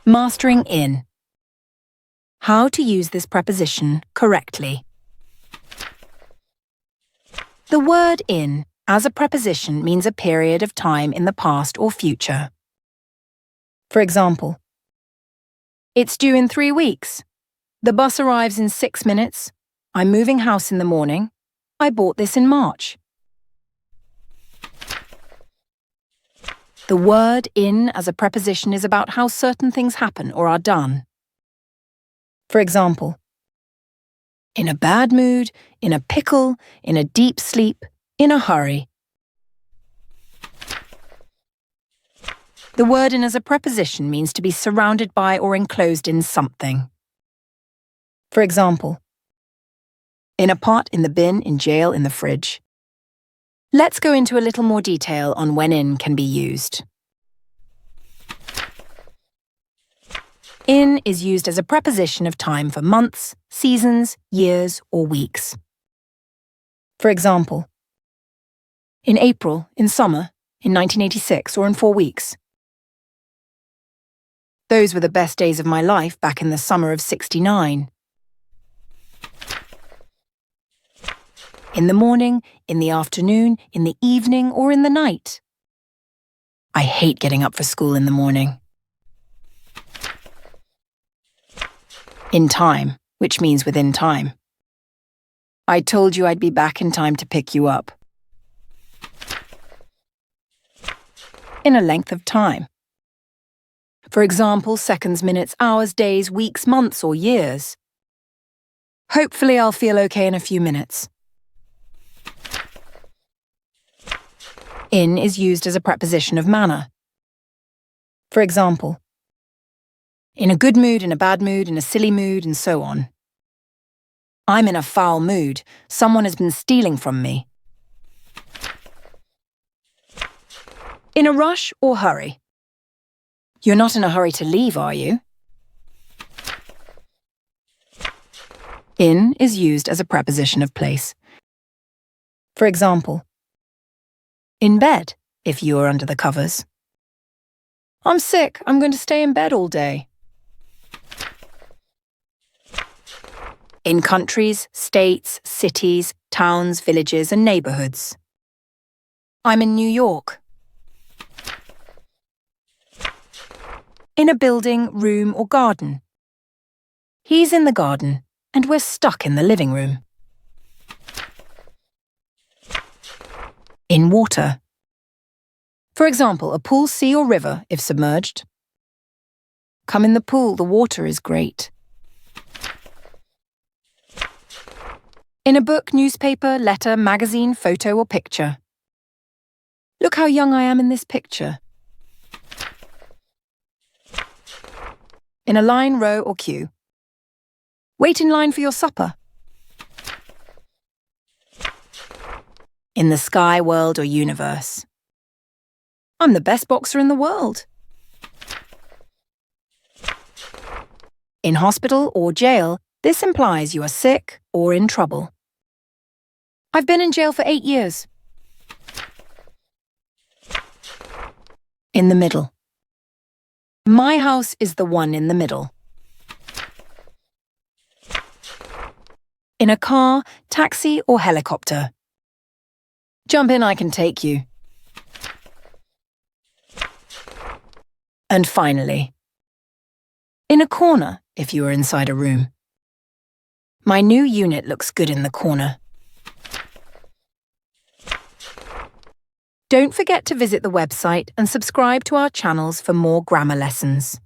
Mastering in. How to use this preposition correctly. The word in as a preposition means a period of time in the past or future. For example, it's due in 3 weeks. The bus arrives in 6 minutes. I'm moving house in the morning. I bought this in March. The word in as a preposition is about how certain things happen or are done. For example, in a bad mood, in a pickle, in a deep sleep, in a hurry. The word in as a preposition means to be surrounded by or enclosed in something. For example, in a pot, in the bin, in jail, in the fridge. Let's go into a little more detail on when in can be used. In is used as a preposition of time for months, seasons, years, or weeks. For example, in April, in summer, in 1986, or in 4 weeks. Those were the best days of my life back in the summer of '69. In the morning, in the afternoon, in the evening, or in the night. I hate getting up for school in the morning. In time, which means within time. I told you I'd be back in time to pick you up. In a length of time. For example, seconds, minutes, hours, days, weeks, months, or years. Hopefully I'll feel okay in a few minutes. In is used as a preposition of manner. For example, in a good mood, in a bad mood, in a silly mood, and so on. I'm in a foul mood. Someone has been stealing from me. In a rush or hurry. You're not in a hurry to leave, are you? In is used as a preposition of place. For example, in bed, if you are under the covers. I'm sick. I'm going to stay in bed all day. In countries, states, cities, towns, villages, and neighborhoods. I'm in New York. In a building, room, or garden. He's in the garden, and we're stuck in the living room. In water. For example, a pool, sea, or river, if submerged. Come in the pool, the water is great. In a book, newspaper, letter, magazine, photo, or picture. Look how young I am in this picture. In a line, row, or queue. Wait in line for your supper. In the sky, world, or universe. I'm the best boxer in the world. In hospital or jail, this implies you are sick or in trouble. I've been in jail for 8 years. In the middle. My house is the one in the middle. In a car, taxi, or helicopter. Jump in, I can take you. And finally, in a corner, if you are inside a room. My new unit looks good in the corner. Don't forget to visit the website and subscribe to our channels for more grammar lessons.